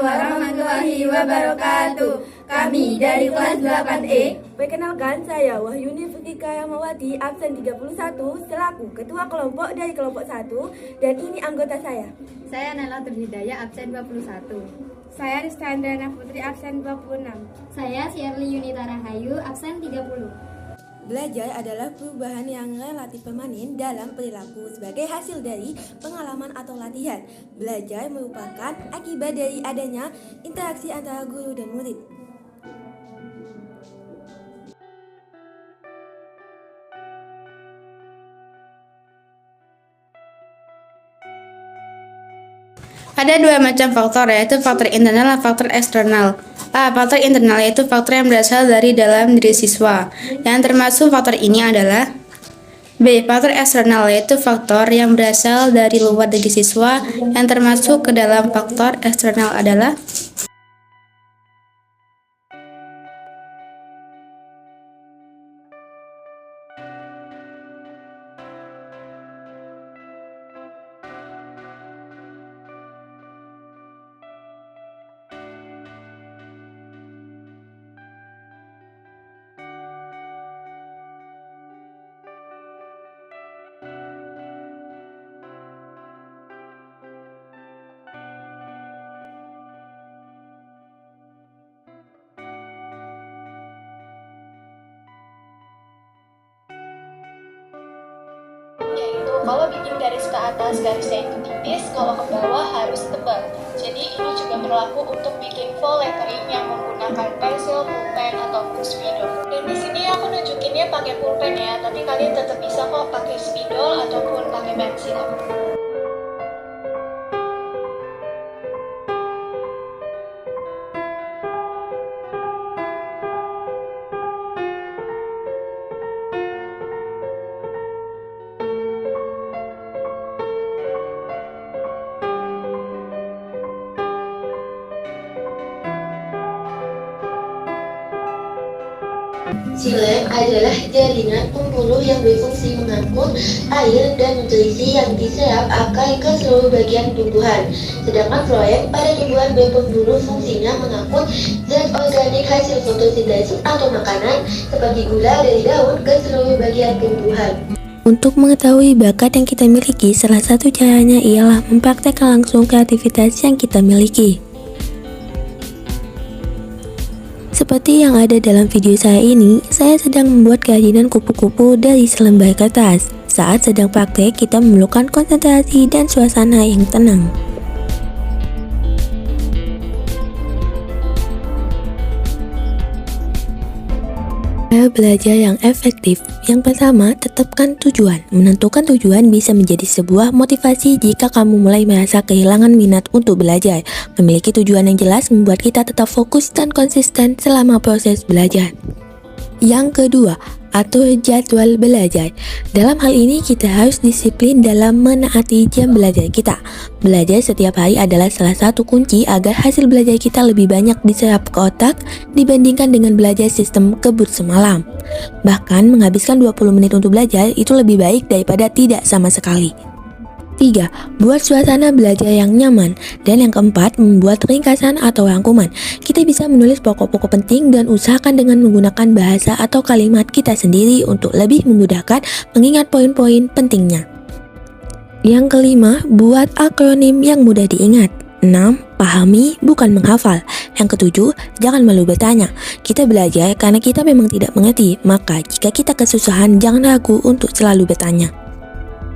warahmatullahi wabarakatuh. Kami dari kelas 8E. Perkenalkan, saya Wahyuni Fikika Yamawati, absen 31, selaku ketua kelompok dari kelompok 1, dan ini anggota saya. Saya Nela Hidayah, absen 21. Saya Ristandana Putri, absen 26. Saya Shirley Yunita Rahayu, absen 30. Belajar adalah perubahan yang relatif permanen dalam perilaku sebagai hasil dari pengalaman atau latihan. Belajar merupakan akibat dari adanya interaksi antara guru dan murid. Ada dua macam faktor, yaitu faktor internal dan faktor eksternal. Faktor internal yaitu faktor yang berasal dari dalam diri siswa. Yang termasuk faktor ini adalah B. Faktor eksternal yaitu faktor yang berasal dari luar diri siswa. Yang termasuk ke dalam faktor eksternal adalah yaitu kalau bikin garis ke atas garisnya itu tipis, kalau ke bawah harus tebal. Jadi ini juga berlaku untuk bikin full lettering yang menggunakan pensil, pulpen ataupun spidol. Dan di sini aku nunjukinnya pakai pulpen ya, tapi kalian tetap bisa kok pakai spidol ataupun pakai pensil. Xilem adalah jaringan pembuluh yang berfungsi mengangkut air dan nutrisi yang diserap akar ke seluruh bagian tumbuhan. Sedangkan floem pada tumbuhan berpembuluh fungsinya mengangkut zat organik hasil fotosintesis atau makanan seperti gula dari daun ke seluruh bagian tumbuhan. Untuk mengetahui bakat yang kita miliki, salah satu caranya ialah mempraktekkan langsung kreativitas yang kita miliki. Seperti yang ada dalam video saya ini, saya sedang membuat kerajinan kupu-kupu dari selembar kertas. Saat sedang praktek, kita memerlukan konsentrasi dan suasana yang tenang. Cara belajar yang efektif. Yang pertama, tetapkan tujuan. Menentukan tujuan bisa menjadi sebuah motivasi jika kamu mulai merasa kehilangan minat untuk belajar. Memiliki tujuan yang jelas membuat kita tetap fokus dan konsisten selama proses belajar. Yang kedua, atur jadwal belajar. Dalam hal ini kita harus disiplin dalam menaati jam belajar kita. Belajar setiap hari adalah salah satu kunci agar hasil belajar kita lebih banyak diserap ke otak dibandingkan dengan belajar sistem kebut semalam. Bahkan menghabiskan 20 menit untuk belajar itu lebih baik daripada tidak sama sekali. 3. Buat suasana belajar yang nyaman. Dan yang keempat, membuat ringkasan atau rangkuman. Kita bisa menulis pokok-pokok penting dan usahakan dengan menggunakan bahasa atau kalimat kita sendiri untuk lebih memudahkan mengingat poin-poin pentingnya. Yang kelima, buat akronim yang mudah diingat. 6. Pahami, bukan menghafal. Yang ketujuh, jangan malu bertanya. Kita belajar karena kita memang tidak mengerti, maka jika kita kesusahan, jangan ragu untuk selalu bertanya.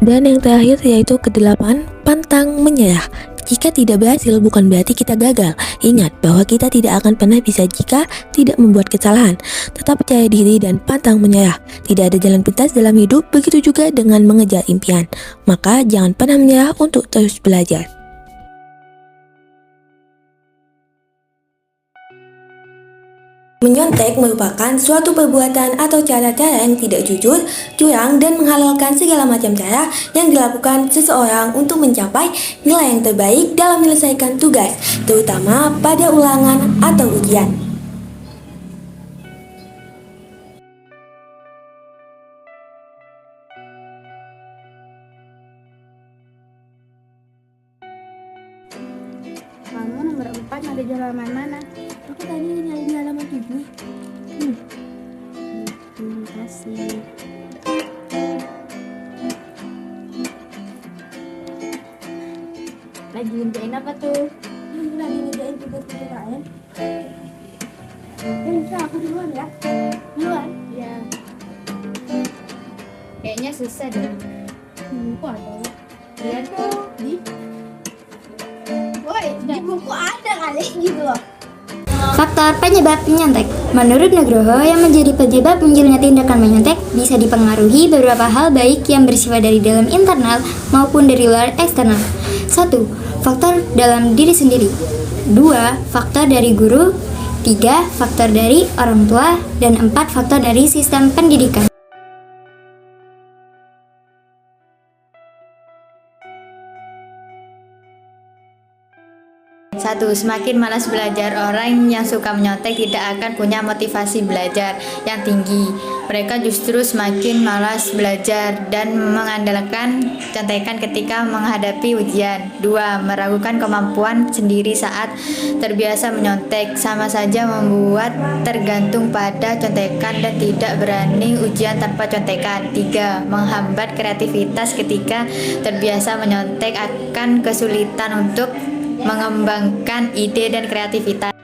Dan yang terakhir yaitu ke-8, pantang menyerah. Jika tidak berhasil bukan berarti kita gagal. Ingat bahwa kita tidak akan pernah bisa jika tidak membuat kesalahan. Tetap percaya diri dan pantang menyerah. Tidak ada jalan pintas dalam hidup, begitu juga dengan mengejar impian. Maka jangan pernah menyerah untuk terus belajar. Menyontek merupakan suatu perbuatan atau cara-cara yang tidak jujur, curang, dan menghalalkan segala macam cara yang dilakukan seseorang untuk mencapai nilai yang terbaik dalam menyelesaikan tugas, terutama pada ulangan atau ujian. Lalu nomor 4 ada di halaman mana? Aku tadi nyari di halaman 7. Terima kasih. Lagi ngerjain apa tuh? Lagi ngerjain tugas PKN. Bisa aku duluan ya? Duluan? Ya. Kayaknya susah deh. Kok ada? Lihat tuh di. Woi, di buku ada kali gitu loh. Faktor penyebab menyontek. Menurut Nugroho, yang menjadi penyebab munculnya tindakan menyontek bisa dipengaruhi beberapa hal baik yang bersifat dari dalam internal maupun dari luar eksternal. 1. Faktor dalam diri sendiri. 2. Faktor dari guru. 3. Faktor dari orang tua. Dan 4. Faktor dari sistem pendidikan. 1. Semakin malas belajar, orang yang suka menyontek tidak akan punya motivasi belajar yang tinggi. Mereka justru semakin malas belajar dan mengandalkan contekan ketika menghadapi ujian. 2. Meragukan kemampuan sendiri saat terbiasa menyontek, sama saja membuat tergantung pada contekan dan tidak berani ujian tanpa contekan. 3. Menghambat kreativitas ketika terbiasa menyontek, akan kesulitan untuk mengembangkan ide dan kreativitas.